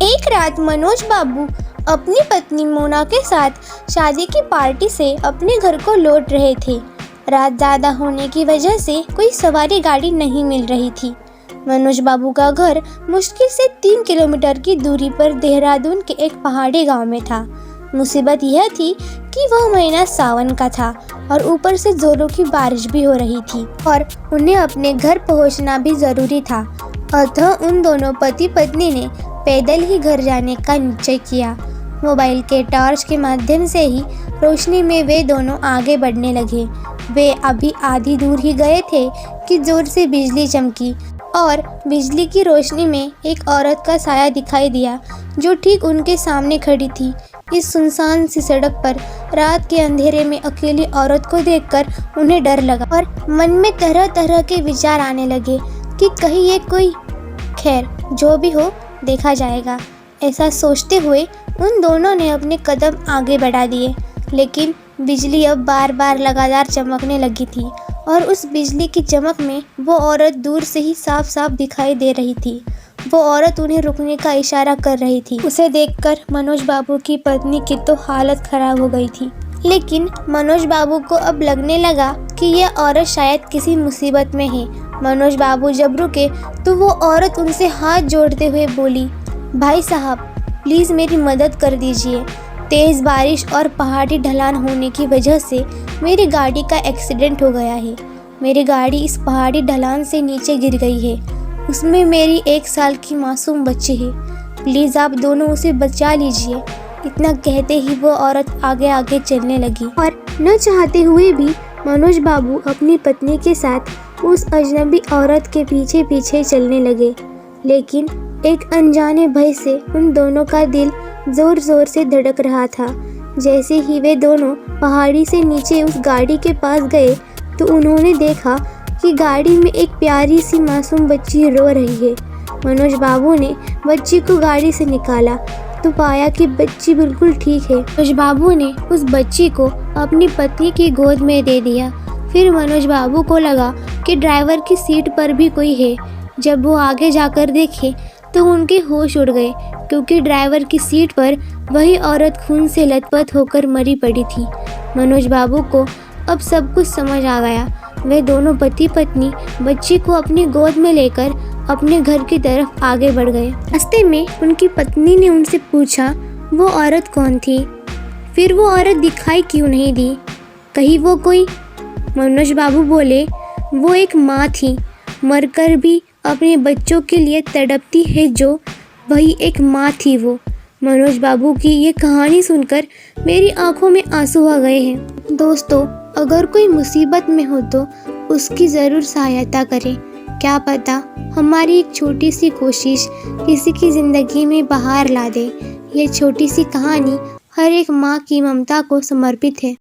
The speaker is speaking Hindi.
एक रात मनोज बाबू अपनी पत्नी मोना के साथ शादी की पार्टी से अपने घर को लौट रहे थे। रात ज़्यादा होने की वजह से कोई सवारी गाड़ी नहीं मिल रही थी। मनोज बाबू का घर मुश्किल से 3 किलोमीटर की दूरी पर देहरादून के एक पहाड़ी गांव में था। मुसीबत यह थी कि वह महीना सावन का था और ऊपर से जोरों की बारिश भी हो रही थी और उन्हें अपने घर पहुंचना भी ज़रूरी था। अतः उन दोनों पति पत्नी ने पैदल ही घर जाने का निश्चय किया। मोबाइल के टॉर्च के माध्यम से ही रोशनी में वे दोनों आगे बढ़ने लगे। वे अभी आधी दूर ही गए थे कि जोर से बिजली चमकी और बिजली की रोशनी में एक औरत का साया दिखाई दिया जो ठीक उनके सामने खड़ी थी। इस सुनसान सी सड़क पर रात के अंधेरे में अकेली औरत को देखकर उन्हें डर लगा और मन में तरह तरह के विचार आने लगे कि कहीं ये कोई, खैर जो भी हो देखा जाएगा। ऐसा सोचते हुए उन दोनों ने अपने कदम आगे बढ़ा दिए, लेकिन बिजली अब बार बार लगातार चमकने लगी थी और उस बिजली की चमक में वो औरत दूर से ही साफ साफ दिखाई दे रही थी। वो औरत उन्हें रुकने का इशारा कर रही थी। उसे देखकर मनोज बाबू की पत्नी की तो हालत खराब हो गई थी, लेकिन मनोज बाबू को अब लगने लगा कि यह औरत शायद किसी मुसीबत में है। मनोज बाबू जब रुके तो वो औरत उनसे हाथ जोड़ते हुए बोली, भाई साहब प्लीज़ मेरी मदद कर दीजिए। तेज़ बारिश और पहाड़ी ढलान होने की वजह से मेरी गाड़ी का एक्सीडेंट हो गया है। मेरी गाड़ी इस पहाड़ी ढलान से नीचे गिर गई है। उसमें मेरी 1 साल की मासूम बच्ची है। प्लीज़ आप दोनों उसे बचा लीजिए। इतना कहते ही वो औरत आगे आगे चलने लगी और न चाहते हुए भी मनोज बाबू अपनी पत्नी के साथ उस अजनबी औरत के पीछे पीछे चलने लगे। लेकिन एक अनजाने भय से उन दोनों का दिल जोर जोर से धड़क रहा था। जैसे ही वे दोनों पहाड़ी से नीचे उस गाड़ी के पास गए तो उन्होंने देखा कि गाड़ी में एक प्यारी सी मासूम बच्ची रो रही है। मनोज बाबू ने बच्ची को गाड़ी से निकाला तो पाया कि बच्ची बिल्कुल ठीक है। मनोज बाबू ने उस बच्ची को अपनी पत्नी की गोद में दे दिया। फिर मनोज बाबू को लगा कि ड्राइवर की सीट पर भी कोई है। जब वो आगे जाकर देखे तो उनके होश उड़ गए, क्योंकि ड्राइवर की सीट पर वही औरत खून से लथपथ होकर मरी पड़ी थी। मनोज बाबू को अब सब कुछ समझ आ गया। वे दोनों पति पत्नी बच्ची को अपनी गोद में लेकर अपने घर की तरफ आगे बढ़ गए। रास्ते में उनकी पत्नी ने उनसे पूछा वो औरत कौन थी, फिर वो औरत दिखाई क्यों नहीं दी, कहीं वो कोई। मनोज बाबू बोले वो एक माँ थी, मरकर भी अपने बच्चों के लिए तड़पती है जो, वही एक माँ थी वो। मनोज बाबू की ये कहानी सुनकर मेरी आंखों में आंसू आ गए हैं। दोस्तों, अगर कोई मुसीबत में हो तो उसकी ज़रूर सहायता करें। क्या पता हमारी एक छोटी सी कोशिश किसी की ज़िंदगी में बहार ला दे। ये छोटी सी कहानी हर एक माँ की ममता को समर्पित है।